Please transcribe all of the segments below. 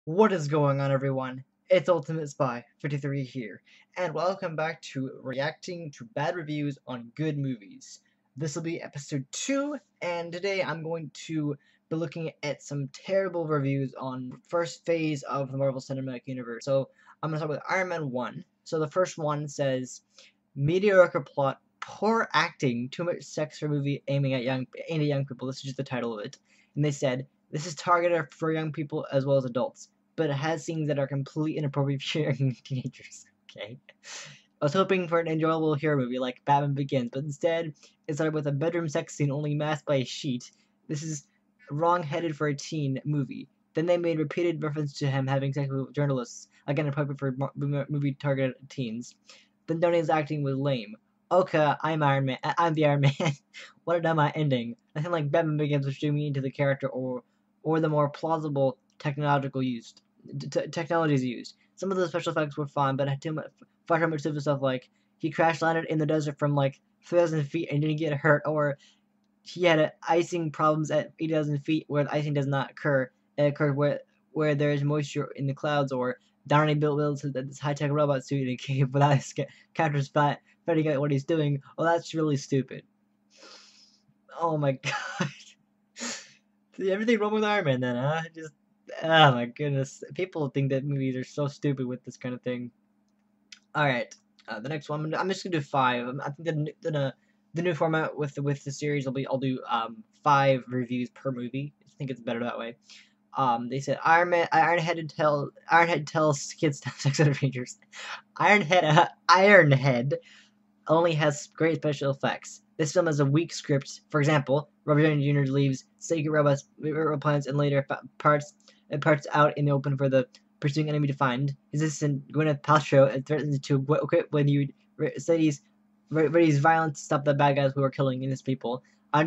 What is going on, everyone? It's Ultimate Spy 53 here, and welcome back to reacting to bad reviews on good movies. This will be episode 2, and today I'm going to be looking at some terrible reviews on first phase of the Marvel Cinematic Universe. So I'm going to start with Iron Man 1. So the first one says, mediocre plot, poor acting, too much sex for a movie aiming at young people. This is just the title of it. And they said, this is targeted for young people as well as adults, but it has scenes that are completely inappropriate for young teenagers. Okay. I was hoping for an enjoyable hero movie like Batman Begins, but instead it started with a bedroom sex scene only masked by a sheet. This is wrong-headed for a teen movie. Then they made repeated reference to him having sex with journalists, again appropriate for movie targeted teens. Then Donnie's acting was lame. Okay, I'm Iron Man. I'm the Iron Man. What a dumb ending. Nothing like Batman Begins, which drew me into the character, or the more plausible technologies used. Some of the special effects were fun, but had far too much stupid stuff like he crash landed in the desert from like 3,000 feet and didn't get hurt, or he had icing problems at 8,000 feet where the icing does not occur. It occurs where there is moisture in the clouds, or Downey builds this high-tech robot suit in a cave without his character's finding out what he's doing. Oh, that's really stupid. Oh my god. Everything wrong with Iron Man then, huh? Just, oh my goodness. People think that movies are so stupid with this kind of thing. Alright, the next one, I'm just gonna do 5. I think the new format with the series will be, I'll do 5 reviews per movie. I think it's better that way. They said Ironhead tells kids to have sex with Rangers. Ironhead only has great special effects. This film has a weak script. For example, Robert Downey Jr. leaves secret robots, plans, and later parts out in the open for the pursuing enemy to find. His assistant Gwyneth Paltrow threatens to quit when he said he's violent to stop the bad guys who are killing innocent people. I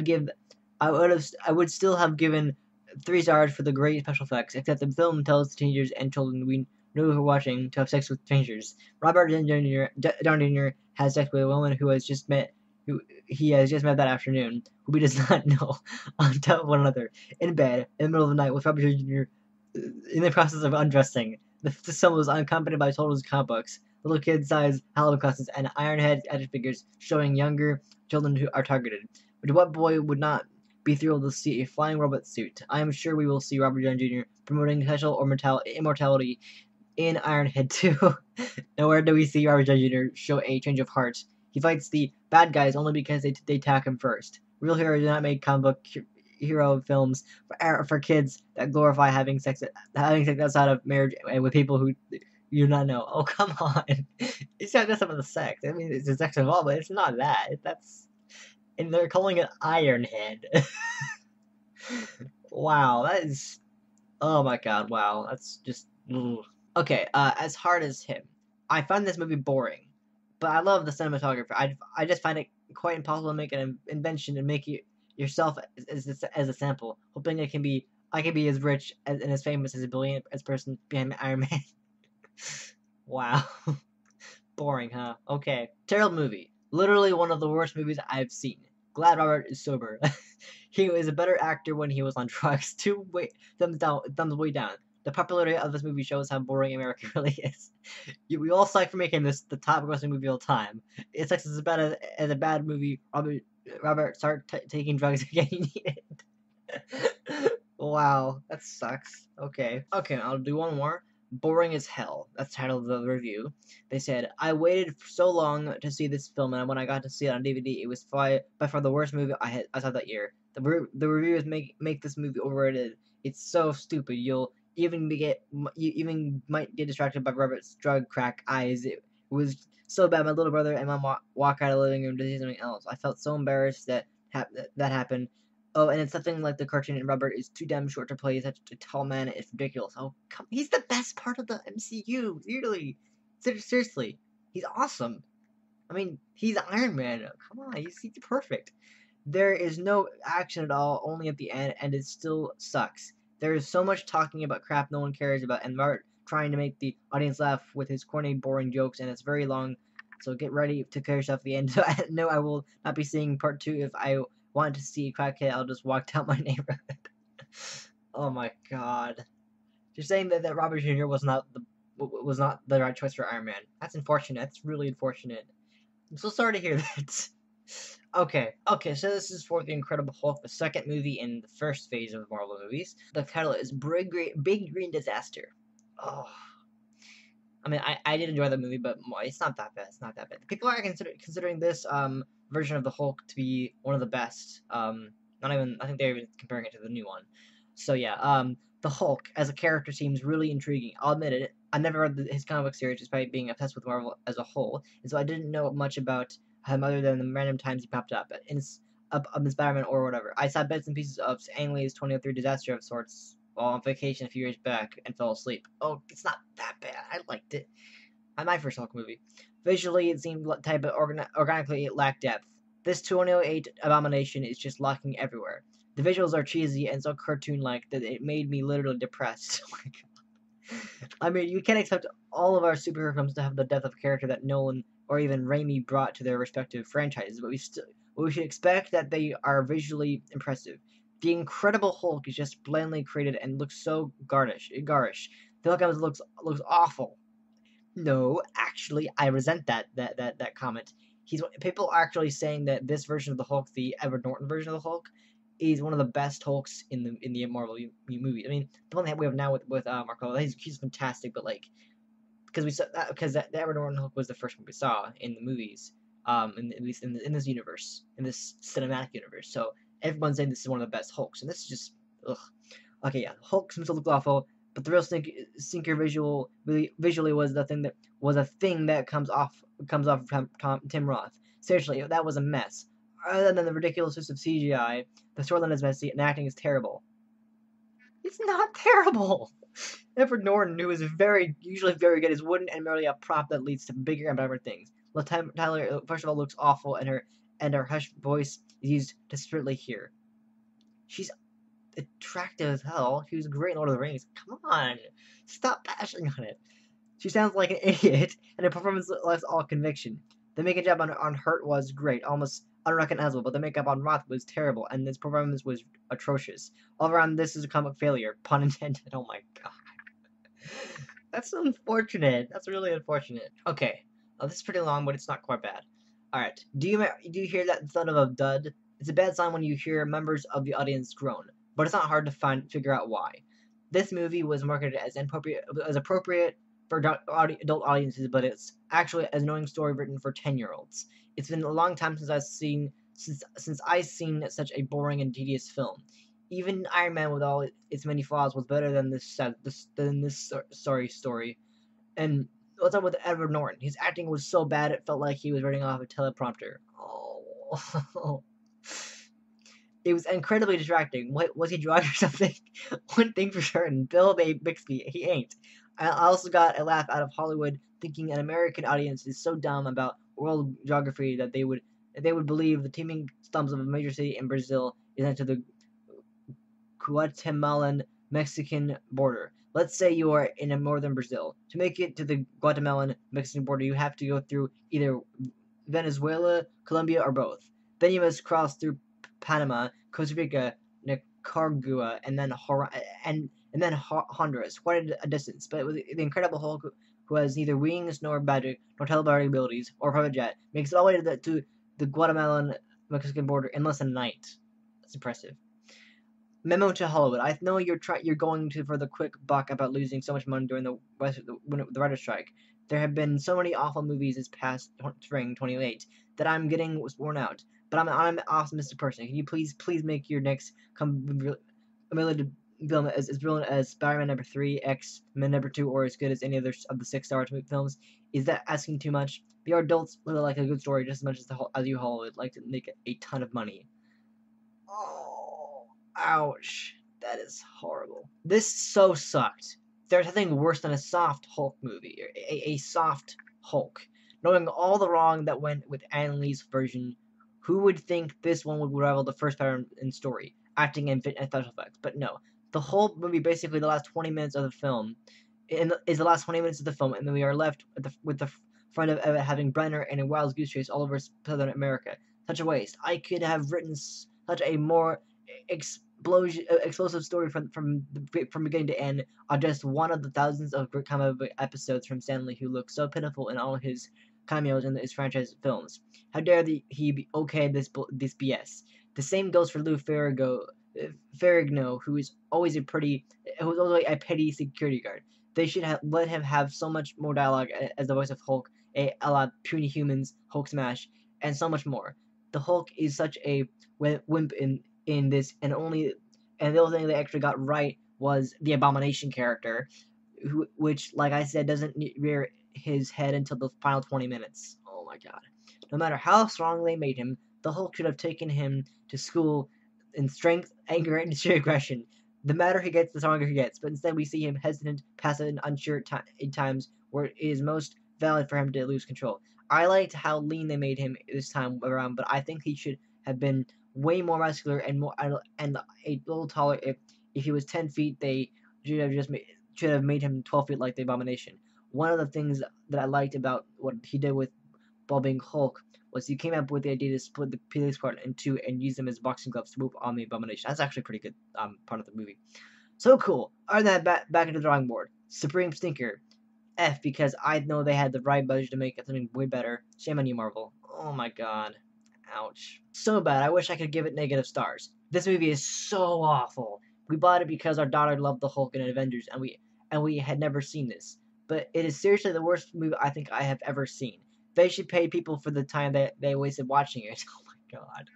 would still have given 3 stars for the great special effects, except the film tells teenagers and children we know who are watching to have sex with strangers. Robert Downey Jr. has sex with a woman who he has just met that afternoon, who he does not know, on top of one another, in bed, in the middle of the night, with Robert Jr. in the process of undressing. The film was accompanied by children's comic books, little kid-sized Halloween costumes, and Ironhead action figures showing younger children who are targeted. But what boy would not be thrilled to see a flying robot suit? I am sure we will see Robert Downey Jr. promoting potential or immortality in Ironhead 2. Nowhere do we see Robert Downey Jr. show a change of heart. He fights the bad guys only because they attack him first. Real heroes do not make comic book hero films for kids that glorify having sex outside of marriage with people who you do not know. Oh, come on. It's not just about the sex. I mean, it's a sex involved, but it's not that. And they're calling it Ironhead. Wow, that is, oh my god, wow. That's just, ugh. Okay, as hard as him. I find this movie boring, but I love the cinematography. I just find it quite impossible to make an invention and make it yourself as a sample, hoping I can be as rich and as famous as a brilliant as person behind Iron Man. Wow. Boring, huh? Okay. Terrible movie. Literally one of the worst movies I've seen. Glad Robert is sober. He was a better actor when he was on drugs. Thumbs way down. The popularity of this movie shows how boring America really is. We all psyched for making this the top grossing movie of all time. It's like as bad as a bad movie. Robert, start taking drugs again. You need it. Wow, that sucks. Okay, I'll do one more. Boring as hell. That's the title of the review. They said, I waited so long to see this film, and when I got to see it on DVD, it was by far the worst movie I saw that year. The reviewers make this movie overrated. It's so stupid. You even might get distracted by Robert's drug crack eyes. It was so bad. My little brother and mom walk out of the living room to see something else. I felt so embarrassed that happened. Oh, and it's something like the cartoon, and Robert is too damn short to play such a tall man. It's ridiculous. Oh, come, he's the best part of the MCU. Seriously, he's awesome. I mean, he's Iron Man. Come on, he's perfect. There is no action at all, only at the end, and it still sucks. There is so much talking about crap no one cares about, and Robert trying to make the audience laugh with his corny, boring jokes, and it's very long. So get ready to kill yourself at the end. So no, I will not be seeing part 2 if I want to see a crackhead, I'll just walk down my neighborhood. Oh my god. She's saying that Robert Jr. was not the right choice for Iron Man. That's unfortunate. That's really unfortunate. I'm so sorry to hear that. Okay, so this is for The Incredible Hulk, the second movie in the first phase of the Marvel movies. The title is Big Green Disaster. Oh, I mean, I did enjoy the movie, but it's not that bad. It's not that bad. People are considering this version of the Hulk to be one of the best. Not even I think they're even comparing it to the new one. So yeah, the Hulk as a character seems really intriguing. I'll admit it. I never read his comic book series, despite being obsessed with Marvel as a whole, and so I didn't know much about him other than the random times he popped up in Spider-Man or whatever. I saw bits and pieces of Ang Lee's 2003 disaster of sorts while on vacation a few years back and fell asleep. Oh, it's not that bad. I liked it. My first Hulk movie. Visually, it seemed type of organically it lacked depth. This 2008 abomination is just lacking everywhere. The visuals are cheesy and so cartoon-like that it made me literally depressed. Oh my god. I mean, you can't expect all of our superhero films to have the depth of character that Nolan or even Raimi brought to their respective franchises, but we should expect that they are visually impressive. The Incredible Hulk is just blandly created and looks so garish. The Hulk looks awful. No, actually, I resent that comment. People are actually saying that this version of the Hulk, the Edward Norton version of the Hulk, is one of the best Hulks in the Marvel movie. I mean, the one that we have now with Mark Ruffalo, he's fantastic, but like because we saw that because the Edward Norton Hulk was the first one we saw in the movies, at least in this universe, in this cinematic universe. So everyone's saying this is one of the best Hulks, and this is just ugh. Okay, yeah, Hulk seems to look awful, but the real stinker visually was a thing that comes off from Tim Roth. Seriously, that was a mess. Other than the ridiculous use of CGI, the storyline is messy and acting is terrible. It's not terrible. Edward Norton, who is usually very good, is wooden and merely a prop that leads to bigger and better things. Tyler, first of all, looks awful, and her hushed voice is used desperately here. She's attractive as hell. She was great in Lord of the Rings. Come on, stop bashing on it. She sounds like an idiot, and her performance lacks all conviction. The makeup job on Hurt was great, almost unrecognizable, but the makeup on Roth was terrible, and his performance was atrocious. All around, this is a comic failure. Pun intended. Oh my god. That's unfortunate. That's really unfortunate. Okay, this is pretty long, but it's not quite bad. All right, do you hear that thud of a dud? It's a bad sign when you hear members of the audience groan, but it's not hard to figure out why. This movie was marketed as appropriate for adult audiences, but it's actually an annoying story written for 10-year-olds. It's been a long time since I've seen such a boring and tedious film. Even Iron Man, with all its many flaws, was better than this sorry story. And what's up with Edward Norton? His acting was so bad it felt like he was reading off a teleprompter. Oh. It was incredibly distracting. What, was he drunk or something? One thing for certain, Bill Bixby, he ain't. I also got a laugh out of Hollywood thinking an American audience is so dumb about world geography that they would believe the teeming slums of a major city in Brazil is next to the Guatemalan-Mexican border. Let's say you are in northern Brazil. To make it to the Guatemalan-Mexican border, you have to go through either Venezuela, Colombia, or both. Then you must cross through Panama, Costa Rica, Nicaragua, and then Honduras. Quite a distance, but with the Incredible Hulk, who has neither wings nor magic nor teleporting abilities or private jet, makes it all the way to the Guatemalan-Mexican border in less than a night. That's impressive. Memo to Hollywood: I know you're going for the quick buck about losing so much money during the writer's strike. There have been so many awful movies this past spring, 2008, that I'm getting worn out. But I'm an optimistic person. Can you please make your next film as brilliant as Spider-Man number 3, X-Men number 2, or as good as any other of the 6 Star Wars films? Is that asking too much? The adults really like a good story just as much as you Hollywood like to make a ton of money. Oh, ouch. That is horrible. This so sucked. There's nothing worse than a soft Hulk movie. A soft Hulk. Knowing all the wrong that went with Ang Lee's version, who would think this one would rival the first pattern in story, acting, and special effects? But no. The whole movie, basically the last 20 minutes of the film, is the last 20 minutes of the film, and then we are left with the front of it having Brenner and a wild goose chase all over Southern America. Such a waste. I could have written such a more explosive story from beginning to end are just one of the thousands of great comic book episodes from Stan Lee, who looks so pitiful in all his cameos in his franchise films. How dare he be okay this BS? The same goes for Lou Ferrigno, who's always a petty security guard. They should have let him have so much more dialogue as the voice of Hulk, a la puny humans, Hulk smash, and so much more. The Hulk is such a wimp in this, and the only thing they actually got right was the Abomination character, which, like I said, doesn't rear his head until the final 20 minutes. Oh my god. No matter how strong they made him, the Hulk should have taken him to school in strength, anger, and sheer aggression. The madder he gets, the stronger he gets, but instead we see him hesitant, passive, and unsure in times where it is most valid for him to lose control. I liked how lean they made him this time around, but I think he should have been way more muscular and a little taller. If he was 10 feet, they should have made him 12 feet like the Abomination. One of the things that I liked about what he did with while being Hulk was he came up with the idea to split the police part in two and use them as boxing gloves to move on the Abomination. That's actually a pretty good part of the movie. So cool. Other than that, back into the drawing board. Supreme Stinker. F, because I know they had the right budget to make something way better. Shame on you, Marvel. Oh my god. Ouch. So bad, I wish I could give it negative stars. This movie is so awful. We bought it because our daughter loved the Hulk and Avengers, and we had never seen this. But it is seriously the worst movie I think I have ever seen. They should pay people for the time that they wasted watching it. Oh my god.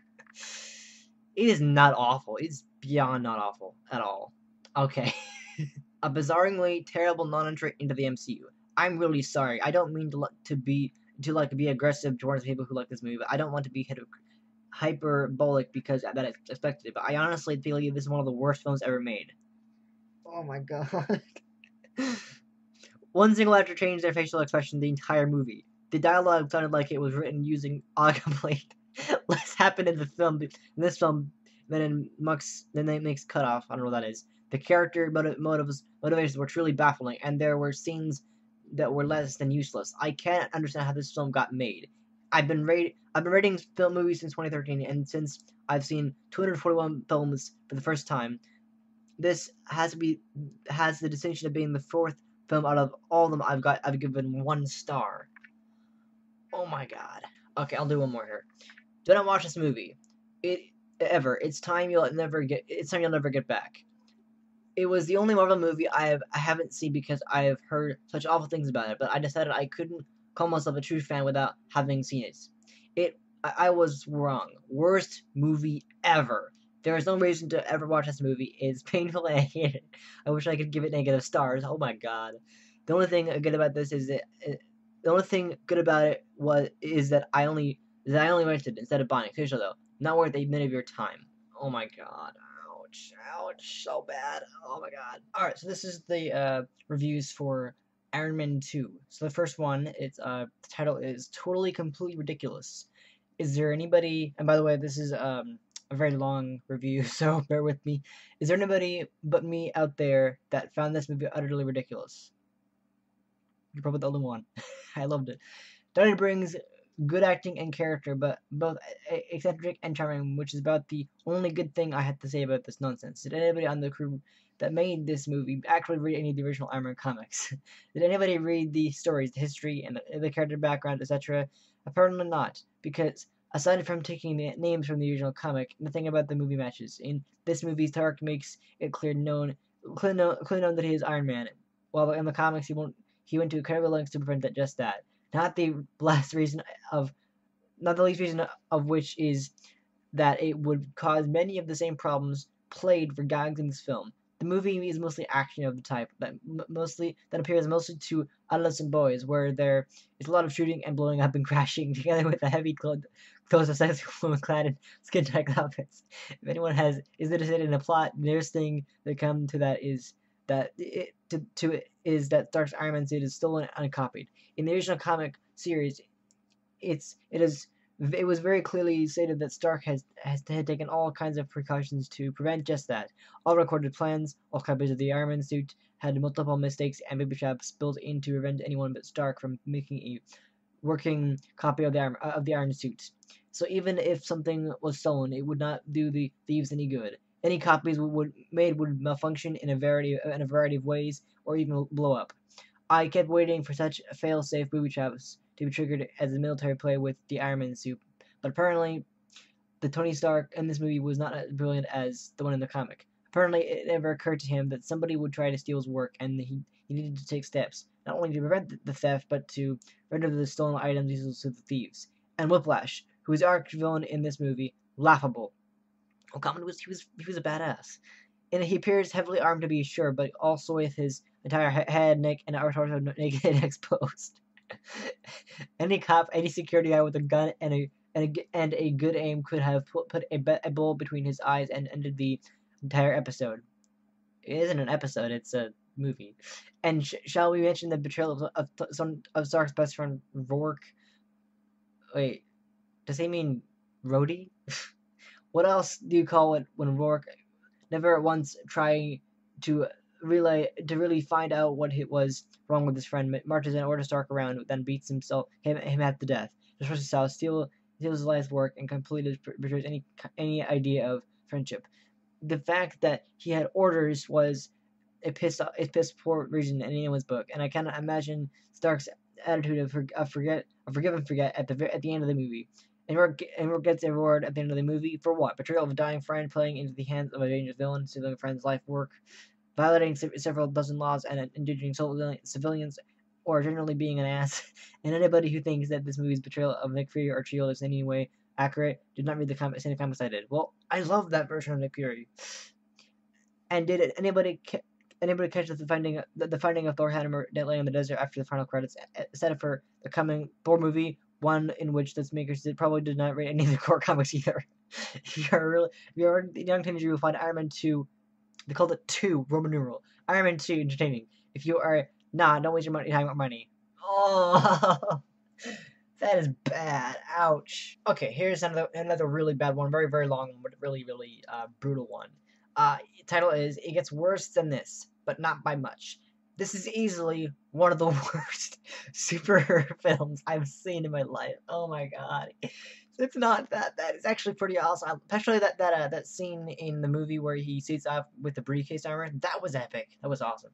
It is not awful. It's beyond not awful at all. Okay. A bizarrely terrible non-entry into the MCU. I'm really sorry. I don't mean to be aggressive towards people who like this movie, but I don't want to be hyperbolic because that I expected it. But I honestly believe this is one of the worst films ever made. Oh my god. One single actor changed their facial expression the entire movie. The dialogue sounded like it was written using autocomplete. Less happened in this film than in they makes Cutoff. I don't know what that is. The character motivations were truly baffling, and there were scenes that were less than useless. I can't understand how this film got made. I've been rating film movies since 2013, and since I've seen 241 films for the first time, this has the distinction of being the fourth film out of all of them I've given 1 star. Oh my god. Okay, I'll do one more here. Do not watch this movie. It's time you'll never get back. It was the only Marvel movie I haven't seen because I have heard such awful things about it, but I decided I couldn't call myself a true fan without having seen it. I was wrong. Worst movie ever. There is no reason to ever watch this movie. It's painful and I hate it. I wish I could give it negative stars. Oh my god. The only thing good about this is that the only thing good about it is that I only rented it instead of buying it. Seriously though, not worth a minute of your time. Oh my god. Ouch, so bad. Oh my god. Alright, so this is the reviews for Iron Man 2. So the first one, the title is Totally Completely Ridiculous. Is there anybody, and by the way, this is a very long review, so bear with me. Is there anybody but me out there that found this movie utterly ridiculous? You're probably the only one. I loved it. Donnie brings good acting and character, but both eccentric and charming, which is about the only good thing I had to say about this nonsense. Did anybody on the crew that made this movie actually read any of the original Iron Man comics? Did anybody read the stories, the history, and the character background, etc.? Apparently not, because aside from taking the names from the original comic, nothing about the movie matches. In this movie, Stark makes it clearly known that he is Iron Man, while in the comics he went to incredible lengths to prevent just that. Not the least reason of which is that it would cause many of the same problems played for gags in this film. The movie is mostly action of the type that appears mostly to adolescent boys, where there is a lot of shooting and blowing up and crashing, together with a heavy close of sexy woman clad in skin-tight outfits. If anyone is interested in a plot, the nearest thing that come to that is that that Stark's Iron Man suit is stolen and uncopied. In the original comic series, it was very clearly stated that Stark had taken all kinds of precautions to prevent just that. All recorded plans, all copies of the Iron Man suit had multiple mistakes and baby traps built in to prevent anyone but Stark from making a working copy of the Iron suit. So even if something was stolen, it would not do the thieves any good. Any copies would malfunction in a variety of ways, or even blow up. I kept waiting for such fail-safe booby traps to be triggered as the military play with the Iron Man suit, but apparently the Tony Stark in this movie was not as brilliant as the one in the comic. Apparently, it never occurred to him that somebody would try to steal his work, and he needed to take steps, not only to prevent the theft, but to render the stolen items useful to the thieves. And Whiplash, who is arch villain in this movie, laughable. O'Connor he was a badass. And he appears heavily armed to be sure, but also with his entire head, neck, and upper torso naked and exposed. Any cop, any security guy with a gun and a good aim could have put a bullet between his eyes and ended the entire episode. It isn't an episode; it's a movie. And shall we mention the betrayal of Stark's best friend Rourke? Wait, does he mean Rhodey? What else do you call it when Rourke, never once trying to really find out what was wrong with his friend, marches in order Stark around, then beats him at the death, destroys his house, steals his life's work, and completely betrays any idea of friendship. The fact that he had orders was a piss poor reason in anyone's book, and I cannot imagine Stark's attitude of forgive and forget at the end of the movie. And Rourke gets a reward at the end of the movie for what? Betrayal of a dying friend, playing into the hands of a dangerous villain, stealing a friend's life work, violating several dozen laws, and endangering civilians, or generally being an ass. And anybody who thinks that this movie's portrayal of Nick Fury or Shield is in any way accurate did not read the same comics I did. Well, I love that version of Nick Fury. And did anybody catch the finding of Thor Hammer laying in the desert after the final credits, set up for the coming Thor movie? One in which the makers probably did not read any of the core comics either. If you're a young teenager, you'll find Iron Man 2. They called it 2, Roman numeral. Iron Man 2 entertaining. If you are not, don't waste your money talking about money. Oh, that is bad. Ouch. Okay, here's another really bad one. Very, very long one, but really, really brutal one. Title is It Gets Worse Than This, but not by much. This is easily one of the worst superhero films I've seen in my life. Oh my god. It's not that. That is actually pretty awesome. Especially that scene in the movie where he suits off with the briefcase armor. That was epic. That was awesome.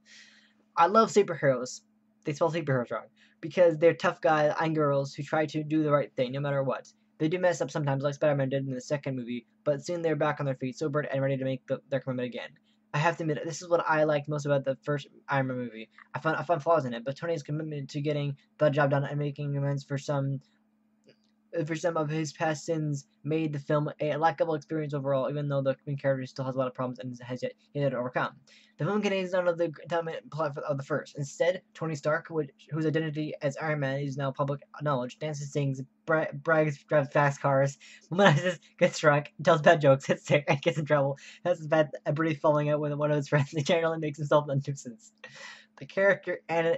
I love superheroes. They spell superheroes wrong. Because they're tough guys and girls who try to do the right thing no matter what. They do mess up sometimes, like Spider-Man did in the second movie, but soon they're back on their feet, sobered and ready to make their commitment again. I have to admit, this is what I liked most about the first Iron Man movie. I found flaws in it, but Tony's commitment to getting the job done and making amends for some of his past sins made the film a likable experience overall, even though the main character still has a lot of problems and has yet to overcome. The film contains none of the dominant plot of the first. Instead, Tony Stark, whose identity as Iron Man is now public knowledge, dances, sings, brags, drives fast cars, womanizes, gets drunk, tells bad jokes, gets sick, and gets in trouble, has a brief falling out with one of his friends, and generally makes himself a nuisance. The character and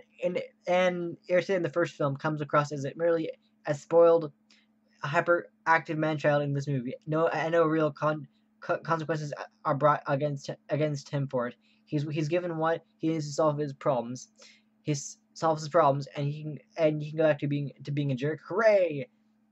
irritated in the first film comes across as merely a spoiled, hyperactive man-child in this movie. No real consequences are brought against him for it. He's given what he needs to solve his problems. He solves his problems, and he can go back to being a jerk. Hooray!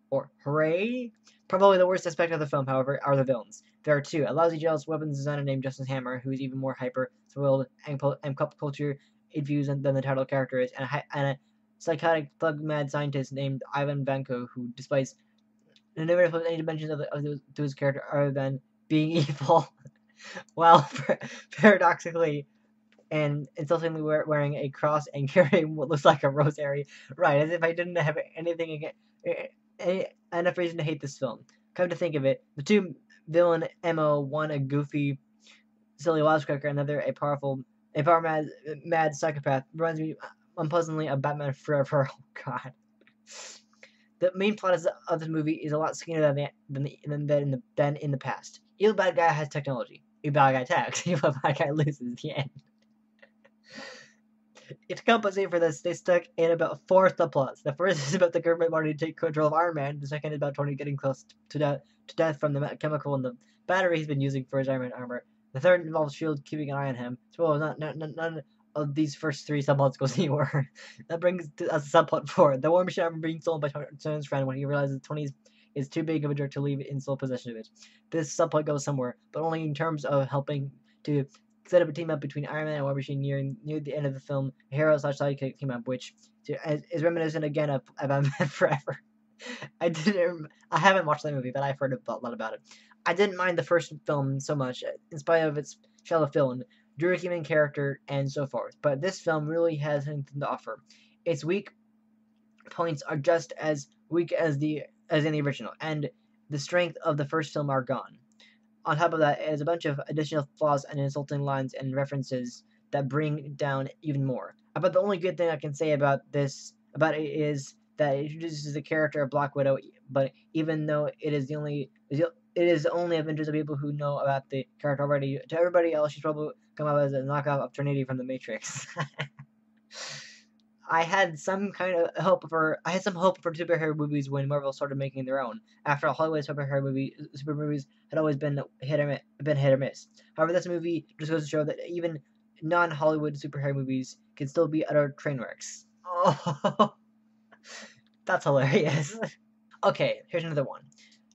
Or hooray! Probably the worst aspect of the film, however, are the villains. There are two: a lousy, jealous weapons designer named Justin Hammer, who is even more hyper, spoiled, and pop culture infused than the title character is, and a psychotic thug mad scientist named Ivan Vanko, who, despite never put any dimensions to his character other than being evil, while paradoxically and insultingly wearing a cross and carrying what looks like a rosary. Right, as if I didn't have enough reason to hate this film. Come to think of it, the two villain MO, one a goofy, silly wisecracker, another a power mad psychopath, reminds me unpleasantly of Batman Forever. Oh God. The main plot of this movie is a lot skinnier than in the past. Evil bad guy has technology. Evil bad guy attacks. Evil bad guy loses. The end. To compensate for this, they stuck in about 4 subplots. The first is about the government wanting to take control of Iron Man. The second is about Tony getting close to death from the chemical in the battery he's been using for his Iron Man armor. The third involves S.H.I.E.L.D. keeping an eye on him. So none of these first 3 subplots goes anywhere. That brings us to subplot 4. The War Machine armor being stolen by Tony's friend when he realizes Tony's is too big of a jerk to leave in sole possession of it. This subplot goes somewhere, but only in terms of helping to set up a team up between Iron Man and War Machine near the end of the film. A hero slash sidekick team up, which is reminiscent again of Batman Forever. I haven't watched that movie, but I've heard a lot about it. I didn't mind the first film so much, in spite of its shallow film, jerky main character, and so forth. But this film really has something to offer. Its weak points are just as weak as in the original, and the strength of the first film are gone. On top of that, it has a bunch of additional flaws and insulting lines and references that bring it down even more. But the only good thing I can say about it is that it introduces the character of Black Widow. But even though it is only of interest to people who know about the character already, to everybody else, she's probably come up as a knockoff of Trinity from the Matrix. I had some hope for superhero movies when Marvel started making their own. After all, Hollywood super movies had always been hit or miss. However, this movie just goes to show that even non-Hollywood superhero movies can still be utter train wrecks. Oh, that's hilarious. Okay, here's another one.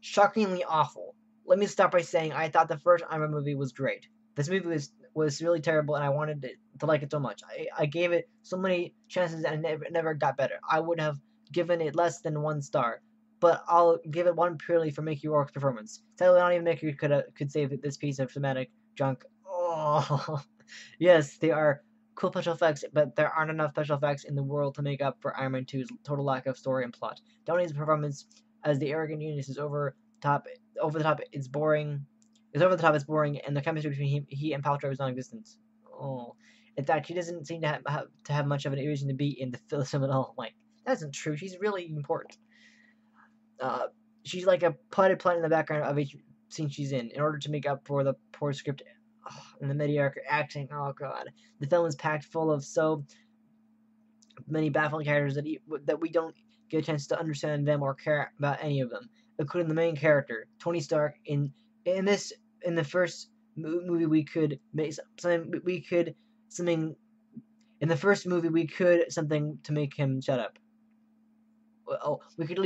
Shockingly awful. Let me start by saying I thought the first Iron Man movie was great. This movie was really terrible, and I wanted to like it so much. I gave it so many chances, and it never got better. I would have given it less than 1 star, but I'll give it 1 purely for Mickey Rourke's performance. Sadly, not even Mickey could save this piece of thematic junk. Oh, yes, they are cool special effects, but there aren't enough special effects in the world to make up for Iron Man 2's total lack of story and plot. Downey's performance as the arrogant genius is over the top. It's boring. It's over the top. It's boring, and the chemistry between he and Paltrow is non-existent. Oh, in fact, she doesn't seem to have much of an reason to be in the film at all. Like, that isn't true. She's really important. She's like a potted plant in the background of each scene she's in order to make up for the poor script and the mediocre acting. Oh god, the film is packed full of so many baffling characters that we don't get a chance to understand them or care about any of them, including the main character, Tony Stark. In the first movie, we could make something. We could something. In the first movie, we could something to make him shut up. Oh, we could at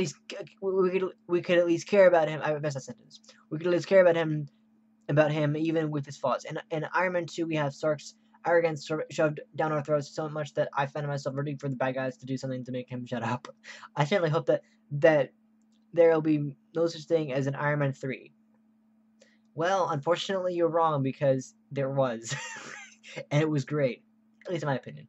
least care about him. I missed that sentence. We could at least care about him even with his flaws. In Iron Man 2, we have Stark's arrogance shoved down our throats so much that I found myself rooting for the bad guys to do something to make him shut up. I certainly hope that there will be no such thing as an Iron Man 3. Well, unfortunately, you're wrong, because there was. And it was great. At least in my opinion.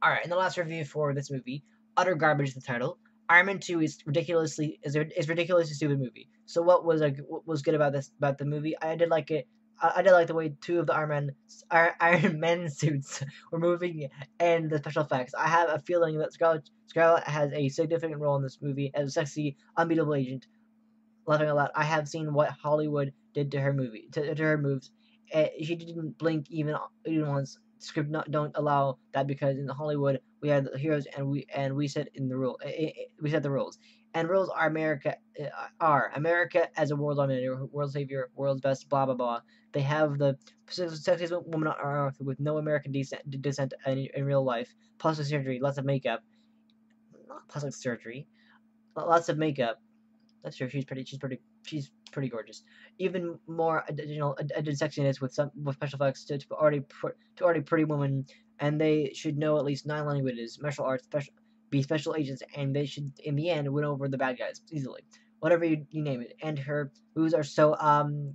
Alright, and the last review for this movie, utter garbage is the title. Iron Man 2 is ridiculously stupid movie. So what was good about the movie? I did like it. I did like the way 2 of the Iron Man suits were moving and the special effects. I have a feeling that Scarlet has a significant role in this movie as a sexy, unbeatable agent. Laughing a lot. I have seen what Hollywood did to her her moves. She didn't blink even once. Script don't allow that, because in Hollywood we have the heroes and we set in the rule. We set the rules, and rules are America as a world dominator, world savior, world's best, blah blah blah. They have the sexiest woman on earth with no American descent in real life. Plastic surgery, lots of makeup. Not plastic surgery, lots of makeup. That's true. She's pretty gorgeous. Even more additional added sexiness with special effects to already pretty women, and they should know at least 9 languages, martial arts, be special agents, and they should in the end win over the bad guys easily. Whatever you name it. And her moves are so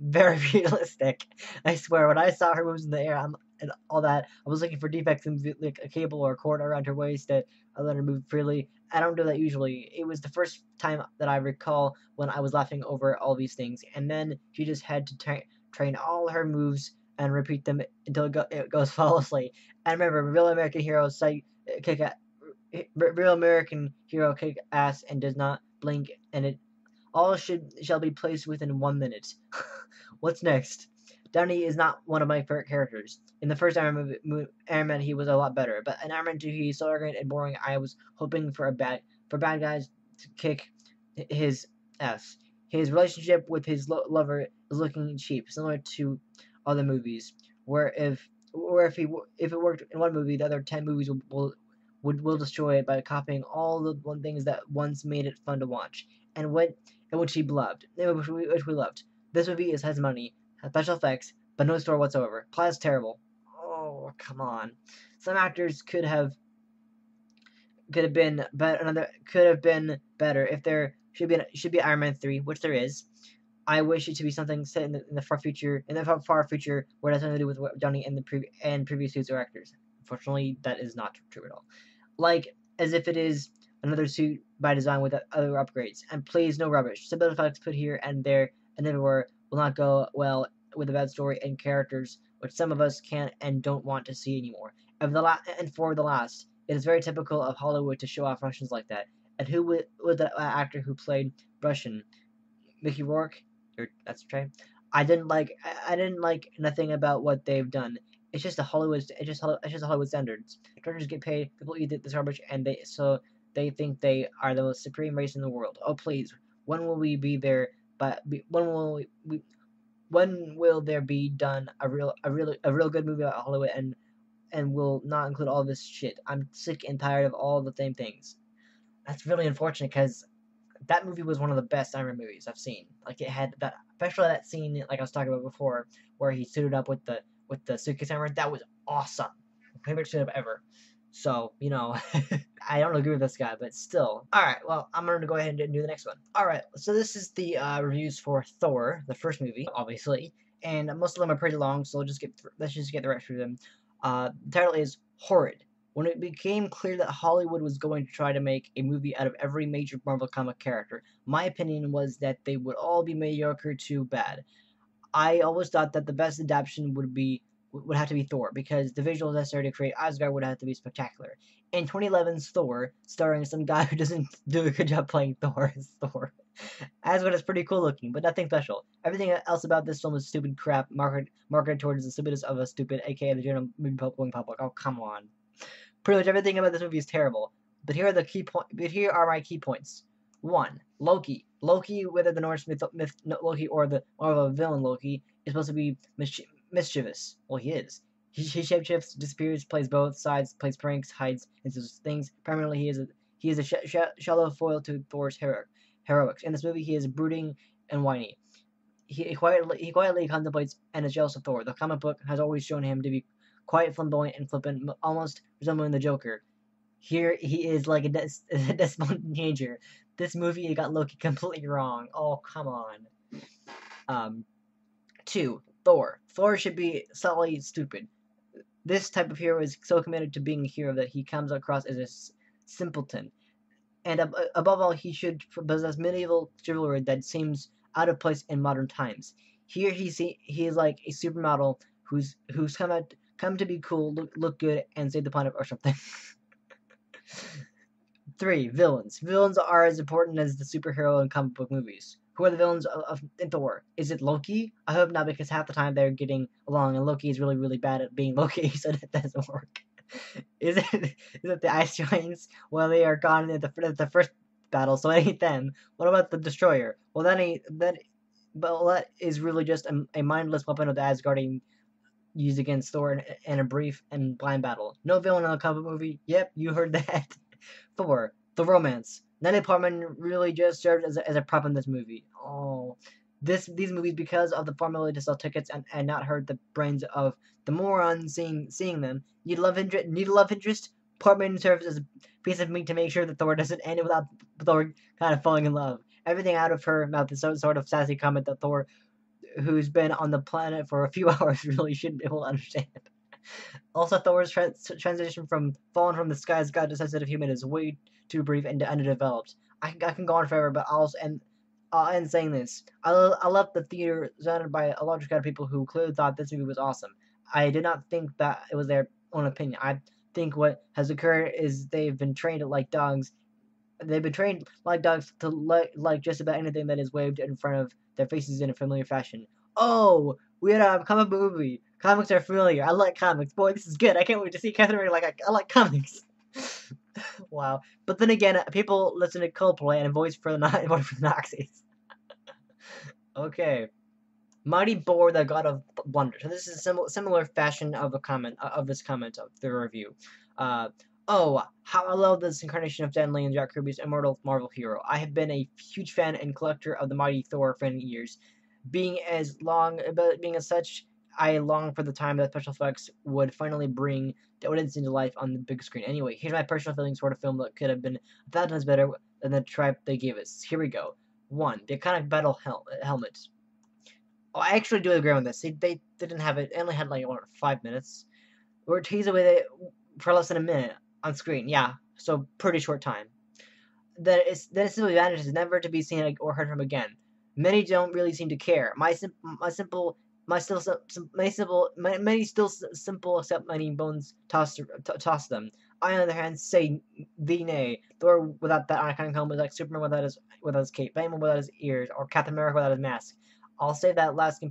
very realistic. I swear, when I saw her moves in the air and all that, I was looking for defects in like a cable or a cord around her waist that I let her move freely. I don't do that usually. It was the first time that I recall when I was laughing over all these things, and then she just had to train all her moves and repeat them until it goes flawlessly. And remember, real American heroes real American hero kick ass and does not blink, and it all shall be placed within 1 minute. What's next? Downey is not one of my favorite characters. In the first Iron Man, he was a lot better, but in Iron Man 2, he's so arrogant and boring. I was hoping for bad guys to kick his ass. His relationship with his lover is looking cheap, similar to other movies, where if or if it worked in one movie, the other 10 movies will destroy it by copying all the things that once made it fun to watch, and which he loved, which we loved. This movie has money, has special effects, but no story whatsoever. Plot is terrible. Oh, come on. Some actors could have been better. Another could have been better if there should be Iron Man 3, which there is. I wish it to be something set in the far future, far future, where it has nothing to do with what Downey and previous suits or actors. Unfortunately, that is not true at all. Like as if it is another suit by design with other upgrades. And please, no rubbish. Simple effects put here and there and everywhere will not go well with a bad story and characters, which some of us can't and don't want to see anymore. And for the last, it is very typical of Hollywood to show off Russians like that. And who was the actor who played Russian? Mickey Rourke? That's right. I didn't like nothing about what they've done. It's just Hollywood standards. Directors get paid, people eat this garbage, and they think they are the most supreme race in the world. Oh please, when will we be there? When will there be done a real good movie about Hollywood and will not include all this shit? I'm sick and tired of all the same things. That's really unfortunate because that movie was one of the best Iron Man movies I've seen. Like it had that, especially that scene like I was talking about before, where he suited up with the suitcase armor. That was awesome. My favorite suit up ever. So I don't agree with this guy, but still. All right, well I'm gonna go ahead and do the next one. All right, so this is the reviews for Thor, the first movie, obviously, and most of them are pretty long, so let's just get the rest of them. The title is Horrid. When it became clear that Hollywood was going to try to make a movie out of every major Marvel comic character, my opinion was that they would all be mediocre to bad. I always thought that the best adaptation would have to be Thor, because the visuals necessary to create Asgard would have to be spectacular. In 2011's Thor, starring some guy who doesn't do a good job playing Thor as Thor, Asgard is pretty cool looking, but nothing special. Everything else about this film is stupid crap, marketed towards the stupidest of a stupid, aka the general movie public. Oh, come on. Pretty much everything about this movie is terrible. But here are my key points. 1. Loki. Loki, whether the Norse myth Loki or the Marvel villain Loki, is supposed to be mischievous. Well, he is. He shapeshifts, disappears, plays both sides, plays pranks, hides, and does things. Primarily, he is a shallow foil to Thor's heroics. In this movie, he is brooding and whiny. He quietly contemplates and is jealous of Thor. The comic book has always shown him to be quiet, flamboyant, and flippant, almost resembling the Joker. Here he is like a desperate teenager. This movie got Loki completely wrong. Oh, come on. 2. Thor. Thor should be solidly stupid. This type of hero is so committed to being a hero that he comes across as a simpleton. And above all, he should possess medieval chivalry that seems out of place in modern times. Here he is like a supermodel who's come to be cool, look good, and save the planet or something. 3. Villains. Villains are as important as the superhero in comic book movies. Who are the villains in Thor? Is it Loki? I hope not, because half the time they're getting along, and Loki is really, really bad at being Loki, so that doesn't work. Is it the Ice Giants? Well, they are gone in the first battle, so it ain't them. What about the Destroyer? Well, that is really just a mindless weapon of the Asgardian used against Thor in a brief and blind battle. No villain in a comic movie? Yep, you heard that. 4. The romance. Natalie Portman really just served as a prop in this movie. Oh, these movies, because of the formula to sell tickets and not hurt the brains of the morons seeing them. Need a love interest? Portman serves as a piece of meat to make sure that Thor doesn't end without Thor kind of falling in love. Everything out of her mouth is sort of sassy comment that Thor, who's been on the planet for a few hours, really should be able to understand. Also, Thor's transition from fallen from the skies god to sensitive human is way too brief and underdeveloped. I can go on forever, but I'll end saying this. I left the theater surrounded by a large crowd of people who clearly thought this movie was awesome. I did not think that it was their own opinion. I think what has occurred is they've been trained like dogs. They've been trained like dogs to like just about anything that is waved in front of their faces in a familiar fashion. Oh, we had a comic book movie. Comics are familiar. I like comics. Boy, this is good. I can't wait to see Catherine. I like comics. Wow. But then again, people listen to Coldplay and vote for the Nazis. Okay. Mighty Boar, the God of Blunder. So this is a similar fashion of a comment of this comment of the review. Uh, oh, how I love this incarnation of Stan Lee and Jack Kirby's immortal Marvel hero. I have been a huge fan and collector of the Mighty Thor for many years. Being as such, I long for the time that special effects would finally bring the Odins into life on the big screen. Anyway, here's my personal feelings for the film that could have been a thousand times better than the tripe they gave us. Here we go. 1. The iconic battle helmet. Oh, I actually do agree on this. They didn't have it. They only had like what, 5 minutes. We were teased with it for less than a minute on screen. Yeah, so pretty short time. That simply vanishes, never to be seen or heard from again. Many don't really seem to care. Many still simple accept many bones toss them. I, on the other hand, say the nay. Thor without that iconic helmet is like Superman without his cape, Batman without his ears, or Captain America without his mask. I'll save that last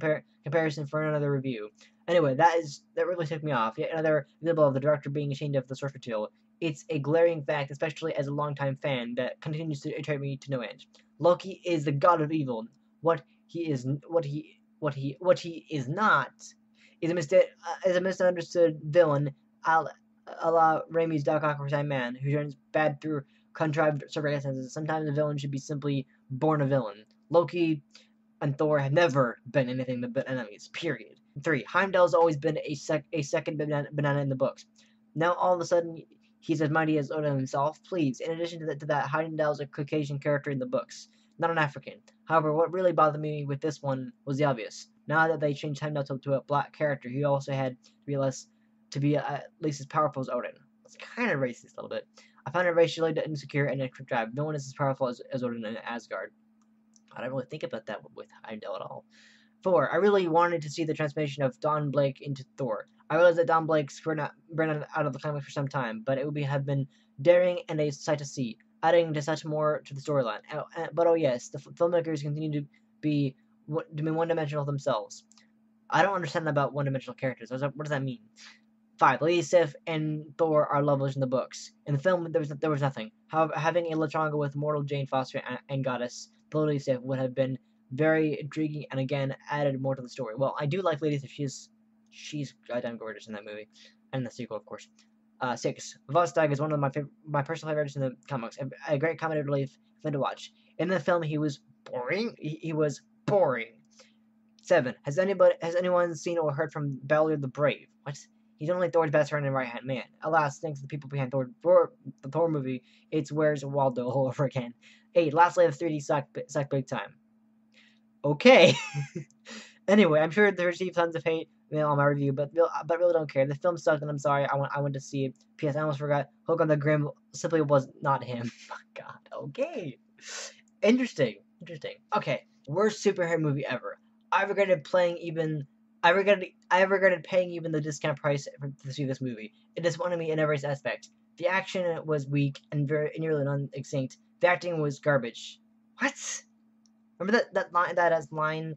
comparison for another review. Anyway, that really took me off. Yet another example of the director being ashamed of the source material. It's a glaring fact, especially as a longtime fan, that continues to irritate me to no end. Loki is the god of evil. What he is, what he is not, is a misunderstood villain, a la Raimi's Doc Ock for Man, who turns bad through contrived circumstances. Sometimes a villain should be simply born a villain. Loki and Thor have never been anything but enemies. Period. 3. Heimdall's always been a second banana in the books. Now all of a sudden he's as mighty as Odin himself. Please, in addition to that, Heimdall's a Caucasian character in the books, not an African. However, what really bothered me with this one was the obvious. Now that they changed Heimdall to a black character, he also had to be at least as powerful as Odin. It's kind of racist a little bit. I found it racially insecure and a quick drive. No one is as powerful as Odin in Asgard. I don't really think about that with Heimdall at all. 4. I really wanted to see the transformation of Don Blake into Thor. I realized that Don Blake's been out of the comics for some time, but it would have been daring and a sight to see, adding to such more to the storyline. But oh yes, the filmmakers continue to be one-dimensional themselves. I don't understand about one-dimensional characters. What does that mean? 5. Lady Sif and Thor are lovers in the books. In the film, there was nothing. However, having a Lachanga with mortal Jane Foster and Goddess, Lady Sif would have been very intriguing and again added more to the story. Well, I do like Lady Sif. She's goddamn gorgeous in that movie, and the sequel, of course. 6. Vostok is one of my personal favorites in the comics. A great comedy relief, fun to watch. In the film, he was boring. He was boring. 7. Has anyone seen or heard from Balor the Brave? What? He's only Thor's best friend and right-hand man. Alas, thanks to the people behind the Thor movie, it's Where's Waldo all over again. 8. Last Light of 3D suck big time. Okay. Anyway, I'm sure they received tons of hate mail on my review, but really don't care. The film sucked, and I'm sorry. I went to see it. P.S. I almost forgot. Hook on the Grim simply was not him. My God. Okay. Interesting. Okay. Worst superhero movie ever. I regretted paying even the discount price to see this movie. It disappointed me in every aspect. The action was weak and nearly non-extinct. The acting was garbage. What? Remember that line?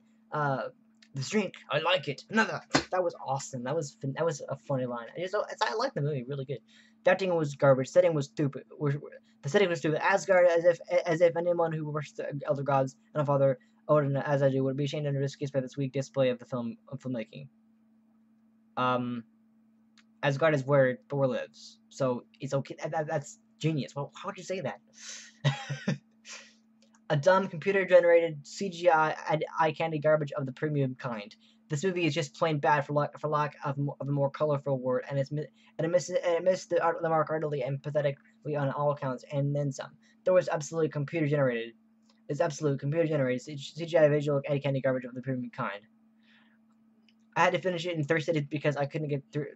The drink, I like it. Another. That was awesome. That was a funny line. I like the movie, really good. The acting was garbage. Setting was stupid. The setting was stupid. Asgard, as if anyone who worships the elder gods and of Father Odin, as I do, would be ashamed and disgraced by this weak display of the filmmaking. Asgard is where Thor lives, so it's okay. That's genius. Well, how would you say that? A dumb computer-generated CGI and eye candy garbage of the premium kind. This movie is just plain bad for lack of a more colorful word, and it missed the mark utterly and pathetically on all accounts, and then some. There was absolutely computer-generated. It's absolute computer-generated CGI visual eye candy garbage of the premium kind. I had to finish it in 3 cities because I couldn't get through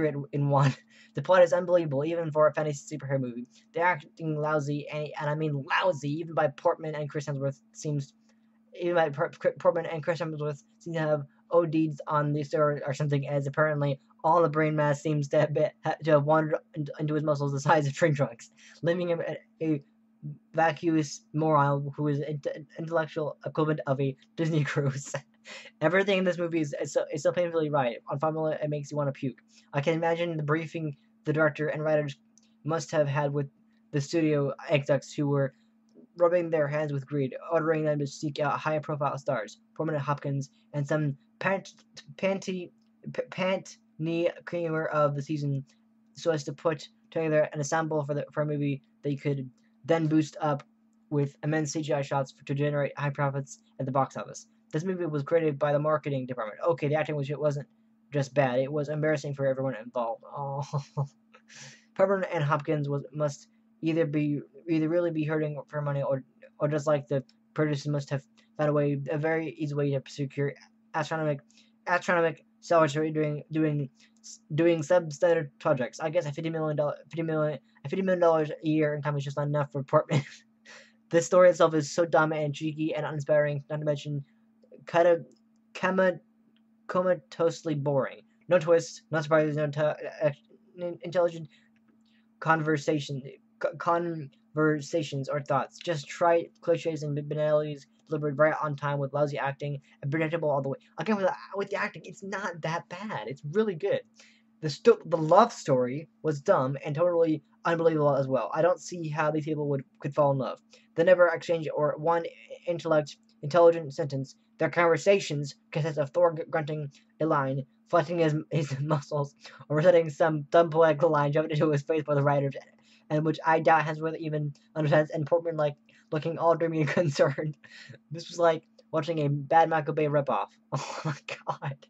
it in one. The plot is unbelievable, even for a fantasy superhero movie. The acting lousy, and I mean lousy, even by Portman and Chris Hemsworth seem to have ODs on the steroid or something, as apparently all the brain mass seems to have wandered into his muscles the size of train trunks, leaving him a vacuous moron who is intellectual equivalent of a Disney cruise. Everything in this movie is so painfully right. On formula, it makes you want to puke. I can imagine the briefing the director and writers must have had with the studio execs who were rubbing their hands with greed, ordering them to seek out high-profile stars, prominent Hopkins, and some pant-knee creamer of the season, so as to put together an ensemble for a movie they could then boost up with immense CGI shots to generate high profits at the box office. This movie was created by the marketing department. Okay, the acting wasn't just bad; it was embarrassing for everyone involved. Oh, Pepper and Hopkins must either really be hurting for money, or just like the producers must have found a very easy way to secure astronomic salary doing substandard projects. I guess $50 a year income is just not enough for Portman. The story itself is so dumb and cheeky and uninspiring, not to mention kind of comatosely boring. No twists, no surprises, intelligent conversations or thoughts. Just trite cliches and banalities delivered right on time with lousy acting and predictable all the way. Again, with the acting, it's not that bad. It's really good. The love story was dumb and totally unbelievable as well. I don't see how these people could fall in love. They never exchange or one intelligent sentence. Their conversations consist of Thor grunting a line, flexing his muscles, or reciting some dumb poetic line jumped into his face by the writers, and which I doubt Hemsworth even understands, and Portman looking all dreamy and concerned. This was like watching a bad Michael Bay ripoff. Oh my god.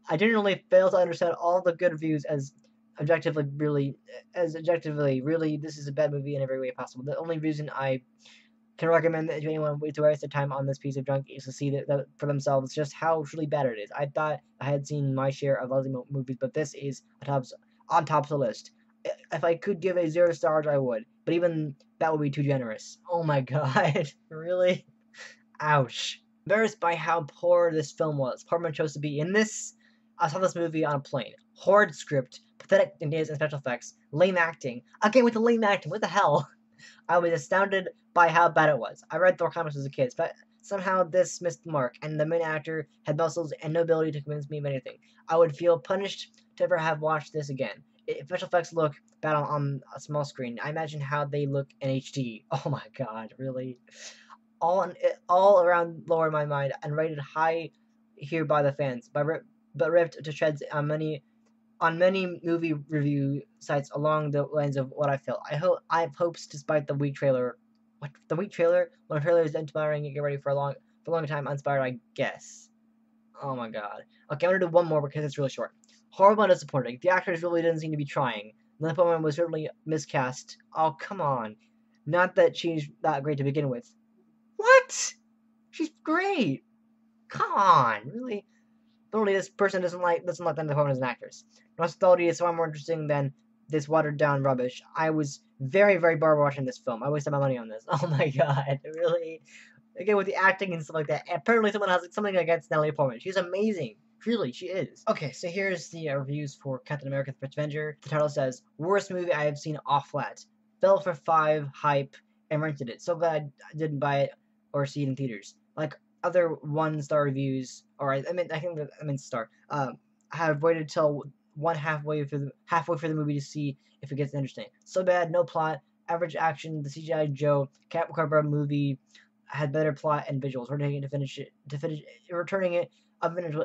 I genuinely fail to understand all the good reviews as objectively really this is a bad movie in every way possible. The only reason I can recommend that to anyone to waste their time on this piece of junk is to see that for themselves just how truly bad it is. I thought I had seen my share of lousy movies, but this is on top of the list. If I could give a 0 stars, I would, but even that would be too generous. Oh my god, really? Ouch. Embarrassed by how poor this film was. Portman chose to be in this. I saw this movie on a plane. Horrid script, pathetic ideas and special effects, lame acting. Again with the lame acting, what the hell? I was astounded by how bad it was. I read Thor comics as a kid, but somehow this missed the mark, and the main actor had muscles and no ability to convince me of anything. I would feel punished to ever have watched this again. If special effects look bad on a small screen, I imagine how they look in HD. Oh my god, really? All around lower my mind and rated high here by the fans, but ripped to shreds on many movie review sites along the lines of what I felt. I have hopes despite the weak trailer. What, the weak trailer? When a trailer is inspiring, you get ready for a long time uninspired, I guess. Oh my god. Okay, I'm gonna do one more because it's really short. Horrible and disappointing. The actors really didn't seem to be trying. The woman was certainly miscast. Oh, come on. Not that she's that great to begin with. What? She's great. Come on, really? Literally, this person doesn't like them to perform as an actress. Nostalgia is far more interesting than this watered down rubbish. I was very, very bored watching this film. I wasted my money on this. Oh my god, really? Again, with the acting and stuff like that. Apparently, someone has something against Natalie Portman. She's amazing. Really, she is. Okay, so here's the reviews for Captain America: The First Avenger. The title says, "Worst movie I have seen off flat. Fell for 5 hype and rented it. So glad I didn't buy it or see it in theaters. Like other 1-star reviews, or I meant star. Have waited till halfway for the movie to see if it gets interesting. So bad, no plot, average action. The CGI Joe Capcom movie had better plot and visuals. Returning it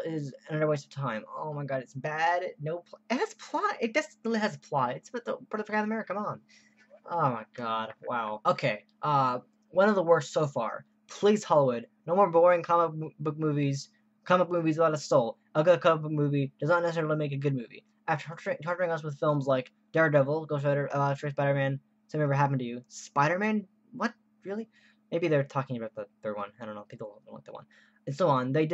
is another waste of time. Oh my god, it's bad. No plot. It has plot. It definitely has plot. It's about the Captain America. Come on. Oh my god. Wow. Okay. One of the worst so far. Please, Hollywood. No more boring comic book movies. Comic movies without a soul. A good comic book movie does not necessarily make a good movie. After torturing us with films like Daredevil, Ghost Rider, Spider-Man, Something Ever Happened to You. Spider-Man? What? Really? Maybe they're talking about the third one. I don't know. People don't like that one. And so on. They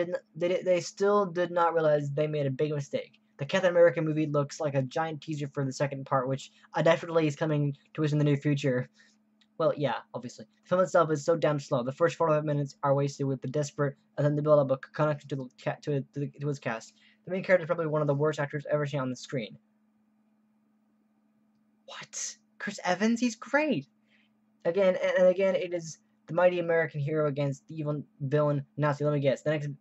still did not realize they made a big mistake. The Captain America movie looks like a giant teaser for the second part, which definitely is coming to us in the near future. Well, yeah, obviously. The film itself is so damn slow. The first 45 minutes are wasted with the desperate and then the build-up of connection to his cast. The main character is probably one of the worst actors ever seen on the screen. What? Chris Evans? He's great! Again, and again, it is the mighty American hero against the evil villain Nazi. Let me guess. The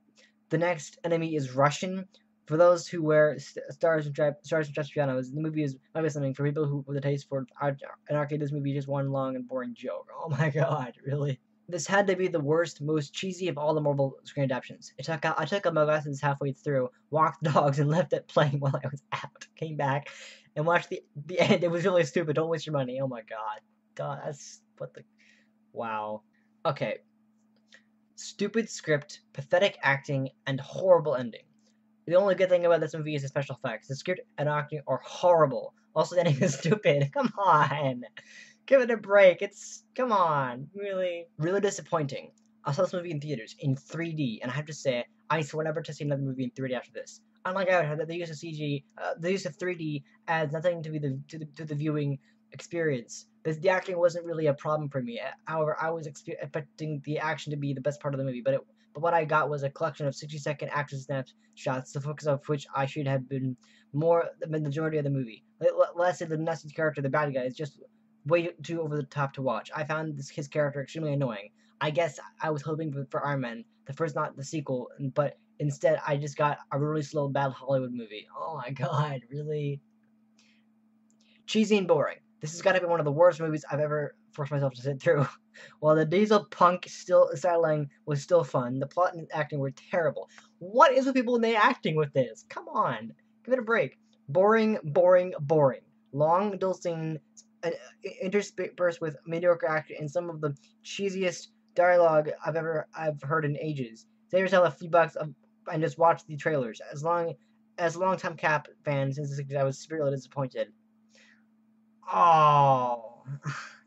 next enemy is Russian. For those who wear stars and stripes pianos, the movie is might be something. For people who with a taste for an arcade, this movie is just one long and boring joke. Oh my god, really? This had to be the worst, most cheesy of all the Marvel screen adaptations. I took out my lessons halfway through, walked the dogs, and left it playing while I was out. Came back and watched the end. It was really stupid. Don't waste your money. Oh my god. God, that's what the wow. Okay. Stupid script, pathetic acting, and horrible ending. The only good thing about this movie is the special effects. The script and acting are horrible. Also, the ending is stupid. Come on. Give it a break. Come on. Really disappointing. I saw this movie in theaters in 3D, and I have to say, I swear never to see another movie in 3D after this. Unlike I heard that the use of CG, the use of 3D adds nothing to the viewing experience. The acting wasn't really a problem for me. However, I was expecting the action to be the best part of the movie, but what I got was a collection of 60-second action snapshots, the focus of which I should have been more the majority of the movie. Less of the nasty character, the bad guy, is just way too over the top to watch. I found his character extremely annoying. I guess I was hoping for Iron Man, the first, not the sequel, but instead I just got a really slow, bad Hollywood movie. Oh my god, really? Cheesy and boring. This has got to be one of the worst movies I've ever forced myself to sit through. While the diesel punk styling was still fun, the plot and acting were terrible. What is with people in the acting with this? Come on, give it a break. Boring, boring, boring. Long dull scenes interspersed with mediocre acting and some of the cheesiest dialogue I've heard in ages. Save yourself a few bucks and just watch the trailers. As long-time Cap fan since the 60s, I was severely disappointed. Oh,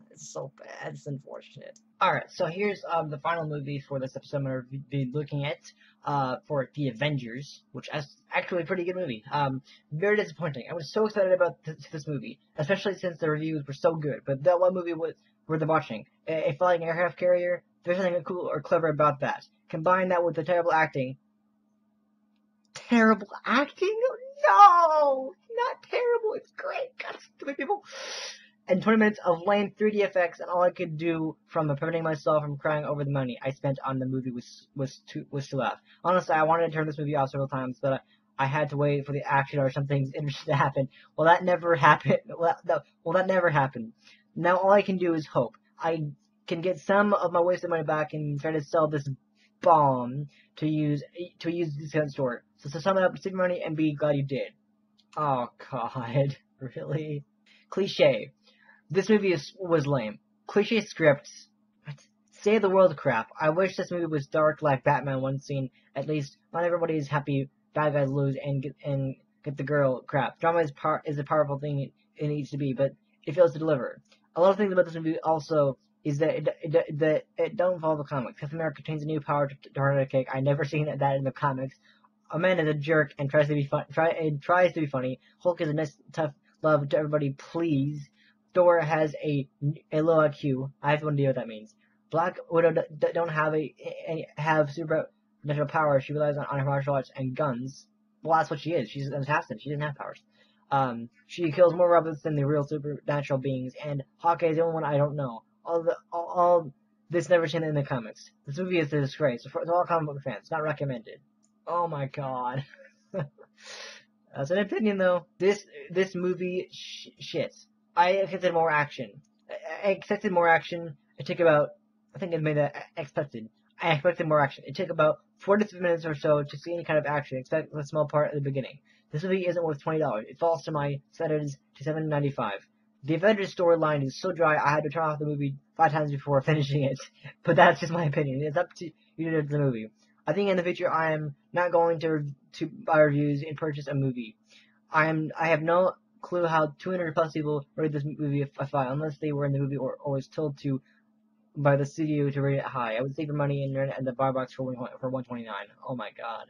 it's so bad. It's unfortunate. All right, so here's the final movie for this episode. I'm gonna be looking at for the Avengers, which is actually a pretty good movie. Very disappointing. I was so excited about this movie, especially since the reviews were so good. But that one movie was worth watching. A flying aircraft carrier. There's nothing cool or clever about that. Combine that with the terrible acting. Terrible acting? No, not terrible. It's great. God, stupid people. And 20 minutes of lame 3D effects, and all I could do from preventing myself from crying over the money I spent on the movie was to laugh. Honestly, I wanted to turn this movie off several times, but I had to wait for the action or something interesting to happen. Well, that never happened. That never happened. Now all I can do is hope I can get some of my wasted money back and try to sell this bomb to use the discount store. So sum it up, save your money, and be glad you did. Oh God, really? Cliche. This movie was lame. Cliche scripts. Save the world crap. I wish this movie was dark like Batman one scene. At least not everybody is happy. Bad guys lose and get the girl crap. Drama is a powerful thing it needs to be, but it fails to deliver. A lot of things about this movie also is that it don't follow the comics. Captain America contains a new power to heart attack. I never seen that in the comics. A man is a jerk and tries to be funny. Hulk is a nice, tough love to everybody. Please. Thor has a low IQ. I have no idea what that means. Black Widow don't have supernatural powers. She relies on her martial arts and guns. Well, that's what she is. She's an assassin. She doesn't have powers. She kills more robots than the real supernatural beings. And Hawkeye is the only one I don't know. All this never seen in the comics. This movie is a disgrace. For all comic book fans, not recommended. Oh my god. That's an opinion though. This movie shits. I expected more action. It took about, I think it made that expected. I expected more action. It took about 45 minutes or so to see any kind of action, except for a small part at the beginning. This movie isn't worth $20. It falls to my standards to $7.95. The Avengers storyline is so dry I had to turn off the movie 5 times before finishing it. But that's just my opinion. It's up to you to judge the movie. I think in the future I am not going to buy reviews and purchase a movie. I have no clue how 200 plus people rate this movie if unless they were in the movie or was told to by the studio to rate it high. I would save your money and rent it at the bar box for $129. Oh my god.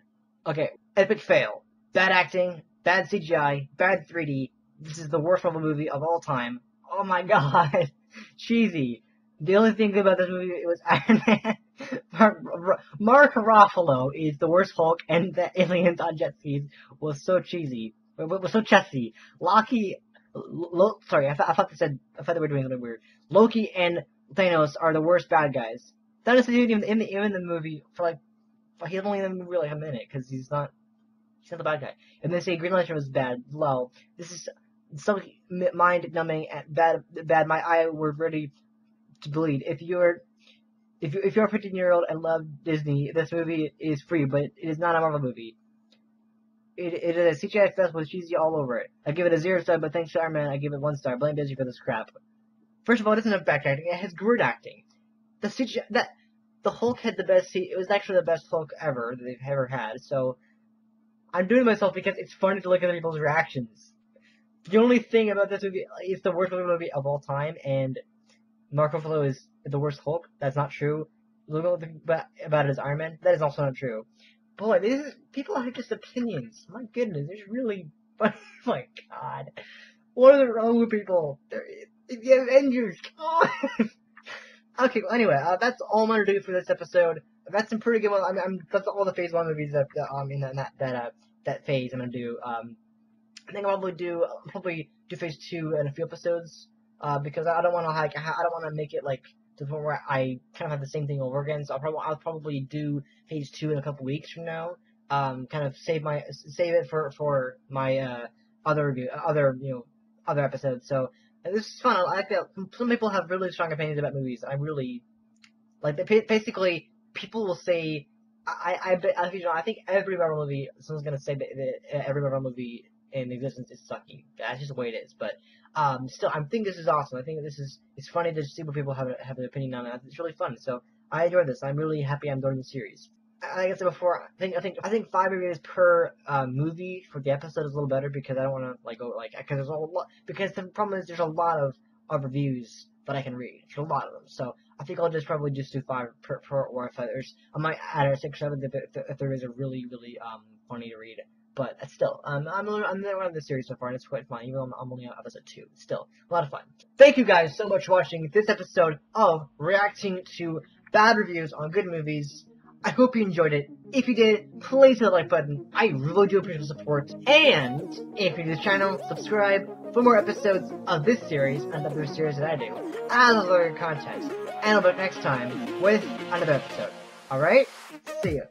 Okay, epic fail. Bad acting, bad CGI, bad 3D. This is the worst Marvel movie of all time. Oh my god. Cheesy. The only thing good about this movie was Iron Man. Mark Ruffalo is the worst Hulk, and the aliens on jet skis was so cheesy. It was so chessy. Sorry, I thought they were doing something weird. Loki and Thanos are the worst bad guys. Thanos is even in the movie for he's only in the movie like a minute because he's not. He's not the bad guy. And they say Green Lantern was bad. Well, this is so mind-numbing and bad. My eye were ready to bleed. If you're a 15-year-old and love Disney, this movie is free, but it is not a Marvel movie. It is a CGI fest with cheesy all over it. I give it a 0 star, but thanks to Iron Man, I give it 1 star. Blame Disney for this crap. First of all, it doesn't have back acting; it has good acting. The CGI the Hulk had the best. It was actually the best Hulk ever that they've ever had. So I'm doing myself because it's funny to look at people's reactions. The only thing about this movie, it's the worst movie of all time, and Mark Ruffalo is the worst Hulk. That's not true. Look about it as Iron Man. That is also not true. Boy, people have just opinions. My goodness, there's really. Oh my god, what is wrong with people? The Avengers, come on. Okay, well, anyway, that's all I'm gonna do for this episode. That's some pretty good ones. That's all the Phase 1 movies that in that phase I'm gonna do. I think I'll probably do Phase 2 in a few episodes. Because I don't want to make it like to the point where I kind of have the same thing over again. So I'll probably do Phase 2 in a couple weeks from now. Kind of save it for my other episodes. So this is fun. I feel some people have really strong opinions about movies. I really like. Basically, people will say I think every Marvel movie. Someone's gonna say that every Marvel movie in existence is sucky. That's just the way it is. But still, I think this is awesome. I think it's funny to see what people have an opinion on it. It's really fun. So I enjoyed this. I'm really happy I'm doing the series. Like I said before, I think 5 reviews per movie for the episode is a little better because I don't want to because there's a lot, because the problem is there's a lot of reviews that I can read. There's a lot of them. So I think I'll probably just do 5 per or if I might add a 6 or 7 if there is a really funny to read. But still, I'm the one of the series so far, and it's quite fun, even though I'm only on episode 2. Still, a lot of fun. Thank you guys so much for watching this episode of reacting to bad reviews on good movies. I hope you enjoyed it. If you did, please hit the like button. I really do appreciate the support. And if you're new to the channel, subscribe for more episodes of this series and other series that I do, as well as other content. And I'll be back next time with another episode. Alright? See ya.